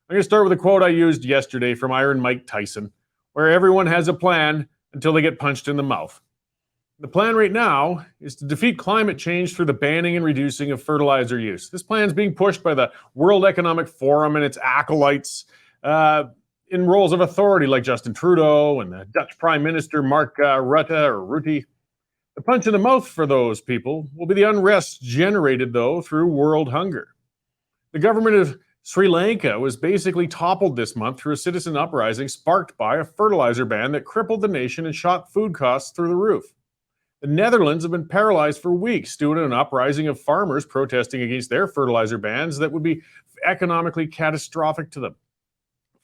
I'm going to start with a quote I used yesterday from Iron Mike Tyson, where everyone has a plan until they get punched in the mouth. The plan right now is to defeat climate change through the banning and reducing of fertilizer use. This plan is being pushed by the World Economic Forum and its acolytes in roles of authority like Justin Trudeau and the Dutch Prime Minister Mark Rutte. The punch in the mouth for those people will be the unrest generated, though, through world hunger. The government of Sri Lanka was basically toppled this month through a citizen uprising sparked by a fertilizer ban that crippled the nation and shot food costs through the roof. The Netherlands have been paralyzed for weeks due to an uprising of farmers protesting against their fertilizer bans that would be economically catastrophic to them.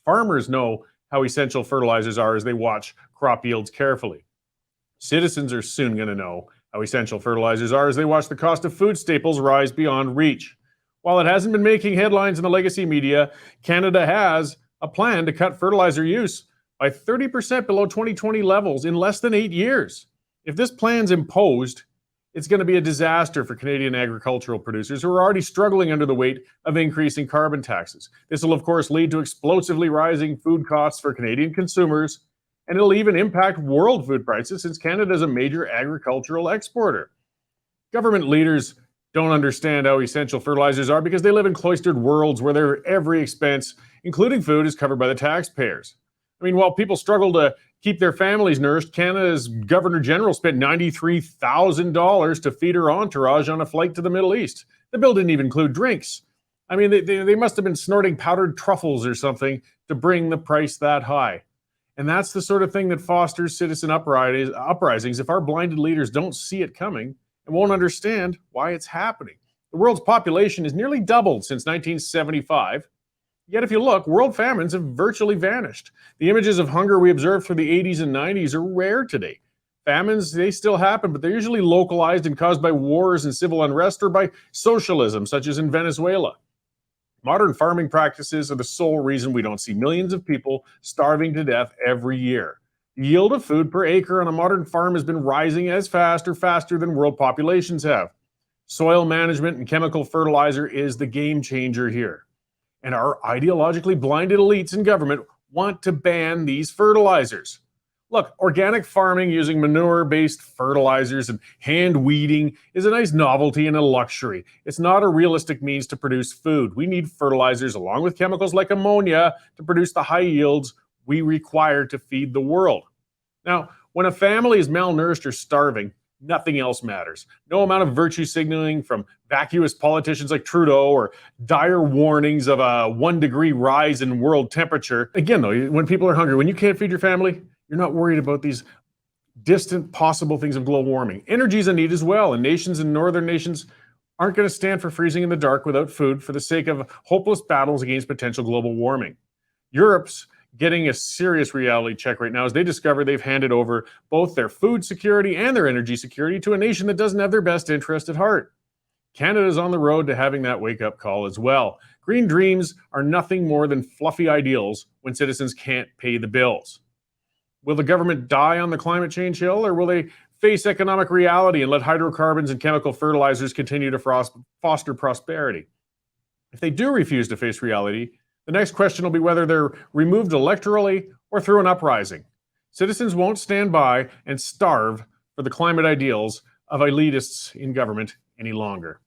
Farmers know how essential fertilizers are as they watch crop yields carefully. Citizens are soon going to know how essential fertilizers are as they watch the cost of food staples rise beyond reach. While it hasn't been making headlines in the legacy media, Canada has a plan to cut fertilizer use by 30% below 2020 levels in less than 8 years. If this plan's imposed, it's going to be a disaster for Canadian agricultural producers who are already struggling under the weight of increasing carbon taxes. This will, of course, lead to explosively rising food costs for Canadian consumers, and it'll even impact world food prices since Canada is a major agricultural exporter. Government leaders don't understand how essential fertilizers are because they live in cloistered worlds where their every expense, including food, is covered by the taxpayers. I mean, while people struggle to keep their families nourished, Canada's Governor General spent $93,000 to feed her entourage on a flight to the Middle East. The bill didn't even include drinks. I mean, they must have been snorting powdered truffles or something to bring the price that high. And that's the sort of thing that fosters citizen uprisings if our blinded leaders don't see it coming and won't understand why it's happening. The world's population has nearly doubled since 1975. Yet if you look, world famines have virtually vanished. The images of hunger we observed through the 80s and 90s are rare today. Famines, they still happen, but they're usually localized and caused by wars and civil unrest or by socialism, such as in Venezuela. Modern farming practices are the sole reason we don't see millions of people starving to death every year. The yield of food per acre on a modern farm has been rising as fast or faster than world populations have. Soil management and chemical fertilizer is the game changer here. And our ideologically blinded elites in government want to ban these fertilizers. Look, organic farming using manure-based fertilizers and hand weeding is a nice novelty and a luxury. It's not a realistic means to produce food. We need fertilizers along with chemicals like ammonia to produce the high yields we require to feed the world. Now, when a family is malnourished or starving, nothing else matters. No amount of virtue signaling from vacuous politicians like Trudeau or dire warnings of a 1 degree rise in world temperature. Again, though, when people are hungry, when you can't feed your family, you're not worried about these distant possible things of global warming. Energy is a need as well, and nations and northern nations aren't going to stand for freezing in the dark without food for the sake of hopeless battles against potential global warming. Europe's getting a serious reality check right now as they discover they've handed over both their food security and their energy security to a nation that doesn't have their best interest at heart. Canada's on the road to having that wake-up call as well. Green dreams are nothing more than fluffy ideals when citizens can't pay the bills. Will the government die on the climate change hill, or will they face economic reality and let hydrocarbons and chemical fertilizers continue to foster prosperity? If they do refuse to face reality, the next question will be whether they're removed electorally or through an uprising. Citizens won't stand by and starve for the climate ideals of elitists in government any longer.